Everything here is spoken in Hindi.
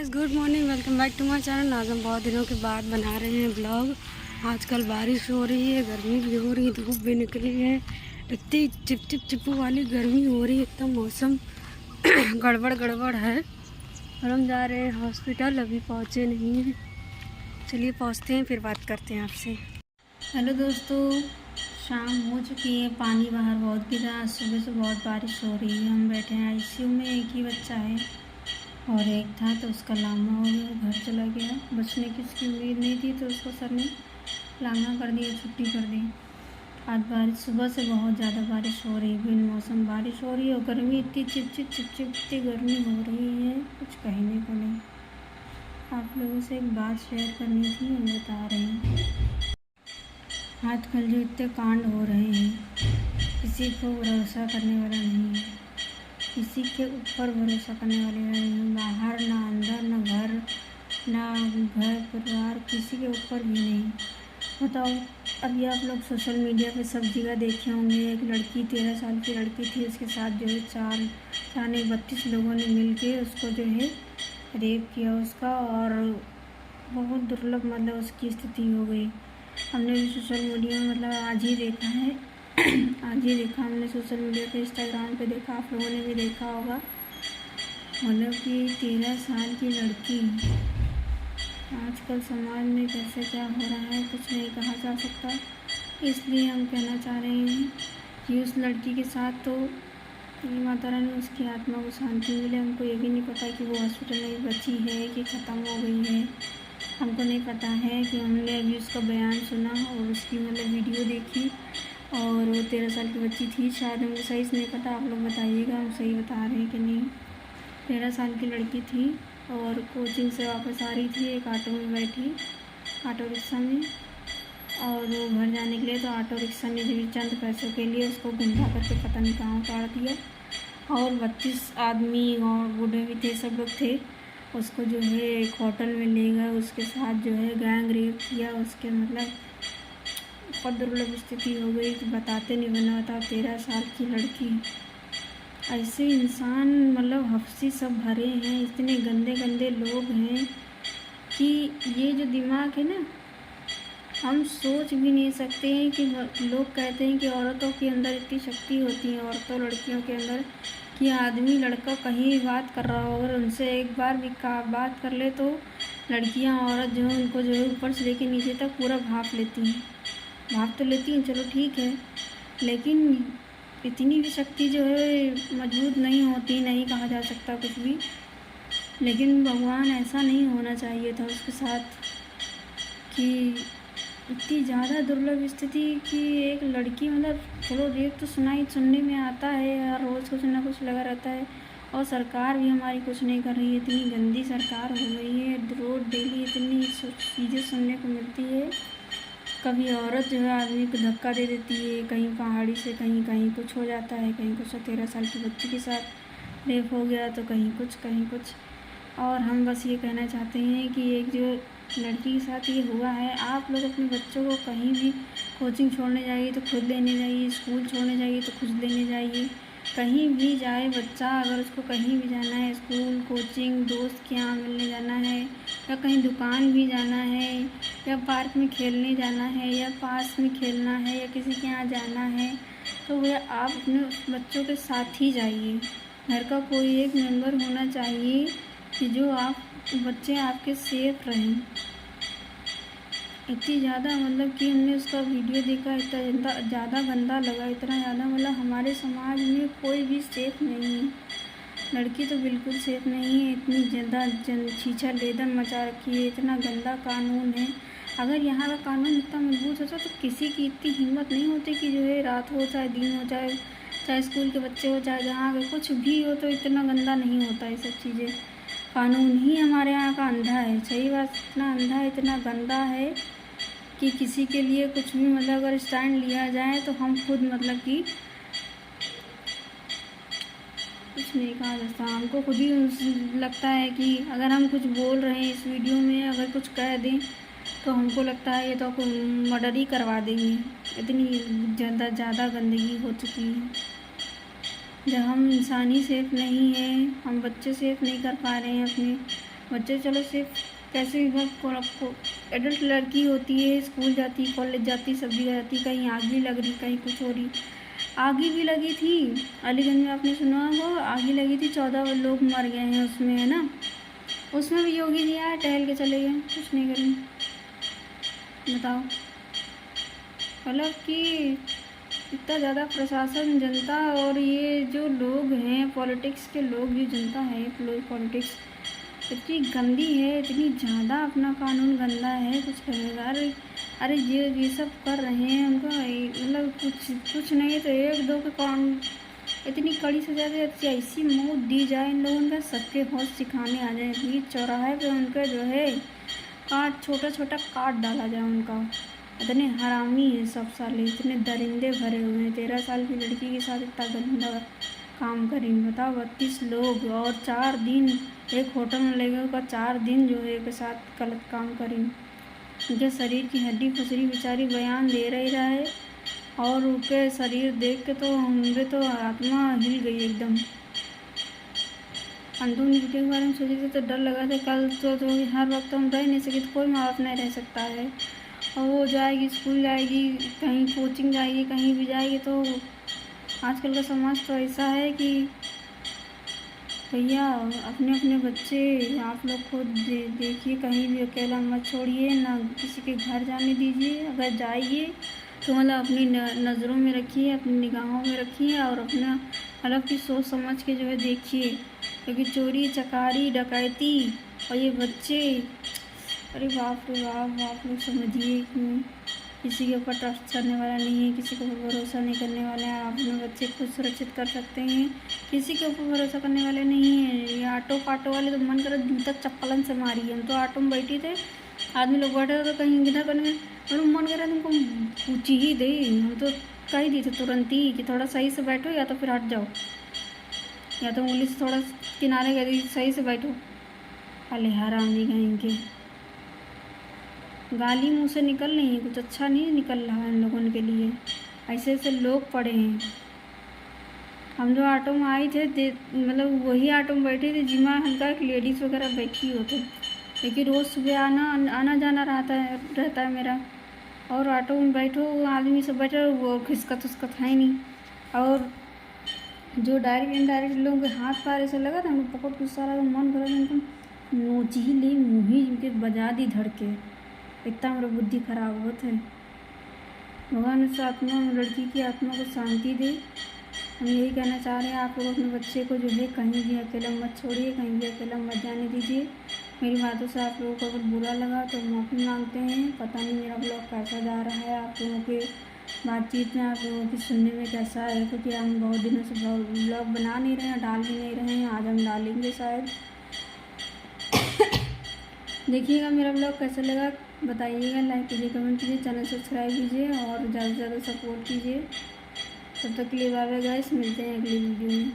Guys, good morning. Welcome back to my channel. आज हम बहुत दिनों के बाद बना रहे हैं ब्लॉग। आजकल बारिश हो रही है, गर्मी भी हो रही है, धूप भी निकली है। इतनी चिपचिपू वाली गर्मी हो रही है, एकदम मौसम गड़बड़ है। और हम जा रहे हैं हॉस्पिटल, अभी पहुँचे नहीं हैं। चलिए पहुँचते हैं, फिर बात करते हैं आपसे। हेलो दोस्तों, शाम हो चुकी है। पानी बाहर बहुत गिरा। आज सुबह से बहुत बारिश हो रही है। हम बैठे हैं आईसीयू में। एक ही बच्चा है और एक था तो उसका लामा हो गया, घर चला गया। बचने की उसकी उम्मीद नहीं थी तो उसको सर ने लामा कर दिया, छुट्टी कर दी। आज बारिश, सुबह से बहुत ज़्यादा बारिश हो रही है। बिन मौसम बारिश हो रही है और गर्मी इतनी चिपचिप इतनी गर्मी हो रही है, कुछ कहने को नहीं। आप लोगों से एक बात शेयर करनी थी, हम बता रहे हैं। आजकल जो इतने कांड हो रहे हैं, किसी को भरोसा करने वाला नहीं है, किसी के ऊपर भरोसा करने वाले नहीं है। बाहर ना अंदर, ना घर परिवार, किसी के ऊपर भी नहीं। बताओ, अभी आप लोग सोशल मीडिया पे सब जगह देखे होंगे। एक लड़की, 13 साल की लड़की थी, उसके साथ जो है चार 32 लोगों ने मिलके उसको जो है रेप किया उसका, और बहुत दुर्लभ मतलब उसकी स्थिति हो गई। हमने भी सोशल मीडिया में मतलब आज ही देखा है आज ही देखा हमने सोशल मीडिया पे, इंस्टाग्राम पे देखा, आप लोगों ने भी देखा होगा। मतलब कि 13 साल की लड़की, आजकल समाज में कैसे क्या हो रहा है कुछ नहीं कहा जा सकता। इसलिए हम कहना चाह रहे हैं कि उस लड़की के साथ तो माता रानी उसकी आत्मा को शांति मिले। हमको ये भी नहीं पता कि वो हॉस्पिटल में बची है कि ख़त्म हो गई है, हमको नहीं पता है। कि हमने अभी उसका बयान सुना और उसकी मतलब वीडियो देखी, और वो 13 साल की बच्ची थी शायद, हमको सही से नहीं पता। आप लोग बताइएगा हम सही बता रहे हैं कि नहीं। 13 साल की लड़की थी और कोचिंग से वापस आ रही थी, एक ऑटो में बैठी, ऑटो रिक्शा में, और वो घर जाने के लिए तो ऑटो रिक्शा ने भी चंद पैसों के लिए उसको गुंडा करके पता नहीं कहाँ उतार दिया। और 32 आदमी और बूढ़े भी थे, सब लोग थे। उसको जो है एक होटल में ले गए, उसके साथ जो है गैंग रेप किया। उसके मतलब बहुत दुर्लभ स्थिति हो गई कि बताते नहीं बना था। 13 साल की लड़की, ऐसे इंसान मतलब हफ्सी सब भरे हैं, इतने गंदे गंदे लोग हैं कि ये जो दिमाग है ना, हम सोच भी नहीं सकते हैं। कि लोग कहते हैं कि औरतों के अंदर इतनी शक्ति होती है, औरतों लड़कियों के अंदर, कि आदमी लड़का कहीं भी बात कर रहा हो और उनसे एक बार भी बात कर ले तो लड़कियां औरत जो है उनको जो है ऊपर से लेके नीचे तक पूरा भाप लेती हैं। भाप तो लेती हैं, चलो ठीक है, लेकिन इतनी भी शक्ति जो है मजबूत नहीं होती, नहीं कहा जा सकता कुछ भी। लेकिन भगवान, ऐसा नहीं होना चाहिए था उसके साथ कि इतनी ज़्यादा दुर्लभ स्थिति कि एक लड़की, मतलब चलो रेप तो सुनने में आता है, हर रोज़ कुछ ना कुछ लगा रहता है, और सरकार भी हमारी कुछ नहीं कर रही है। इतनी गंदी सरकार हो गई है, रोज डेली इतनी चीज़ें सुनने को मिलती है। कभी औरत जो है आदमी को धक्का दे देती है, कहीं पहाड़ी से कहीं कुछ हो जाता है, कहीं कुछ। 13 साल की बच्ची के साथ रेप हो गया तो कहीं कुछ। और हम बस ये कहना चाहते हैं कि एक जो लड़की के साथ ये हुआ है, आप लोग अपने बच्चों को कहीं भी कोचिंग छोड़ने जाइए तो खुद लेने जाइए, स्कूल छोड़ने जाइए तो खुद लेने जाइए। कहीं भी जाए बच्चा, अगर उसको कहीं भी जाना है, स्कूल, कोचिंग, दोस्त के यहाँ मिलने जाना है, या कहीं दुकान भी जाना है, या पार्क में खेलने जाना है, या पास में खेलना है, या किसी के यहाँ जाना है, तो वह आप अपने बच्चों के साथ ही जाइए। घर का कोई एक मेंबर होना चाहिए कि जो बच्चे आपके सेफ रहें। इतनी ज़्यादा मतलब कि हमने उसका वीडियो देखा, इतना ज़्यादा गंदा लगा, इतना ज़्यादा मतलब हमारे समाज में कोई भी सेफ नहीं है। लड़की तो बिल्कुल सेफ नहीं है। इतनी ज़्यादा छीछा लेदन मचा रखी है, इतना गंदा कानून है। अगर यहाँ का कानून इतना मजबूत होता तो किसी की इतनी हिम्मत नहीं होती कि जो है रात हो चाहे दिन हो, चाहे स्कूल के बच्चे हो, चाहे जहाँ कुछ भी हो, तो इतना गंदा नहीं होता ये सब चीज़ें। कानून ही हमारे यहाँ का अंधा है, सही बात। इतना अंधा, इतना गंदा है कि किसी के लिए कुछ भी मतलब अगर स्टैंड लिया जाए तो हम खुद मतलब कि कुछ नहीं कहा जाता। हमको खुद ही लगता है कि अगर हम कुछ बोल रहे हैं इस वीडियो में, अगर कुछ कह दें तो हमको लगता है ये तो मर्डर ही करवा देंगे। इतनी ज़्यादा गंदगी हो चुकी है। जब हम इंसान ही सेफ नहीं है, हम बच्चे सेफ नहीं कर पा रहे हैं अपने, बच्चे चलो सिर्फ कैसे भी एडल्ट लड़की होती है, स्कूल जाती, कॉलेज जाती, सब जगह जाती, कहीं आग भी लग रही, कहीं कुछ हो रही। आग भी लगी थी अलीगंज में, आपने सुना होगा, आग ही लगी थी, 14 लोग मर गए हैं उसमें, है ना। उसमें भी योगी जी आए, टहल के चले गए, कुछ नहीं करें। बताओ, मतलब कि इतना ज़्यादा प्रशासन, जनता और ये जो लोग हैं पॉलिटिक्स के लोग, जो जनता है पॉलिटिक्स इतनी गंदी है, इतनी ज़्यादा अपना कानून गंदा है, कुछ कहेगा। अरे ये सब कर रहे हैं, उनको मतलब कुछ नहीं तो 1-2 के कानून इतनी कड़ी सजा दे, ऐसी मौत दी जाए इन लोगों का, सबके होश सिखाने आ जाए, बीच चौराहे पे उनका जो है छोटा छोटा काट डाला जाए उनका। इतने हरामी हैं सब साले, इतने दरिंदे भरे हुए हैं। 13 साल की लड़की के साथ इतना गंदा काम करें, बताओ। 32 लोग और 4 दिन एक होटल में ले गए, 4 दिन जो है एक साथ गलत काम करें। उनके शरीर की हड्डी फसरी बेचारी बयान दे रहा है, और उनके शरीर देख के तो मेरे तो आत्मा हिल गई एकदम। अंधों वीडियो के बारे में सोचे थे तो डर लगा था। कल तो हर वक्त तो हम रह नहीं सके, तो कोई माँ बाप नहीं रह सकता है। और वो जाएगी स्कूल, जाएगी कहीं कोचिंग जाएगी, कहीं भी जाएगी। तो आजकल का समाज तो ऐसा है कि भैया अपने अपने बच्चे आप लोग खुद देखिए, कहीं भी अकेला मत छोड़िए, ना किसी के घर जाने दीजिए। अगर जाइए तो मतलब अपनी नज़रों में रखिए, अपनी निगाहों में रखिए, और अपना मतलब कि सोच समझ के जो है देखिए, क्योंकि चोरी चकारी डकैती और ये बच्चे, अरे बाप रे बाप। आप लोग समझिए कि किसी के ऊपर ट्रस्ट करने वाला नहीं है, किसी के ऊपर भरोसा नहीं करने वाले हैं। आप अपने बच्चे खुद सुरक्षित कर सकते हैं, किसी के ऊपर भरोसा करने वाले नहीं हैं। ये ऑटो पाटो वाले तो मन करे जूता चप्पलन से मारी। हम तो ऑटो में बैठी थे, आदमी लोग बैठे थे, तो कहीं गिना करने में और मन करे तुमको पूछ ही दे। हम तो कह दी थे तुरंत ही कि थोड़ा सही से बैठो, या तो फिर हट जाओ, या तो उंगली से थोड़ा किनारे कर दी, सही से बैठो। अले हरामी कहीं के गाली मुंह से निकल रही है, कुछ अच्छा नहीं निकल रहा है इन लोगों के लिए। ऐसे ऐसे लोग पड़े हैं। हम जो ऑटो में आए थे, मतलब वही ऑटो में बैठे थे जिसमें हल्का एक लेडीज़ वगैरह बैठी होते, लेकिन रोज़ सुबह आना जाना रहता है मेरा। और ऑटो में बैठो, आदमी सब बैठे, वो खिसकत उसकत है नहीं। और जो डायरेक्ट इनडायरेक्ट लोग हाथ पैर ऐसे लगा था, हमको पकड़ के सारा मन भरा, उनको नोच ही ली, मुँह ही उनके बजा दी धड़के। इतना मेरा बुद्धि खराब हुआ था। भगवान उस आत्मा, लड़की की आत्मा को शांति दे। हम यही कहना चाह रहे हैं, आप लोग अपने बच्चे को जो है कहीं भी अकेला मत छोड़िए, कहीं भी अकेला मत जाने दीजिए। मेरी बातों से आप लोगों को अगर बुरा लगा तो माफ़ी मांगते हैं। पता नहीं मेरा ब्लॉग कैसा जा रहा है, आप लोगों के बातचीत में, आप लोगों की सुनने में कैसा है, क्योंकि हम बहुत दिनों से ब्लॉग बना नहीं रहे हैं, डाल भी नहीं रहे हैं। आज हम डालेंगे शायद। देखिएगा मेरा ब्लॉग कैसा लगा, बताइएगा, लाइक कीजिए, कमेंट कीजिए, चैनल सब्सक्राइब कीजिए और ज़्यादा से ज़्यादा सपोर्ट कीजिए। तब तक के लिए बाय बाय गाइस, मिलते हैं अगली वीडियो में।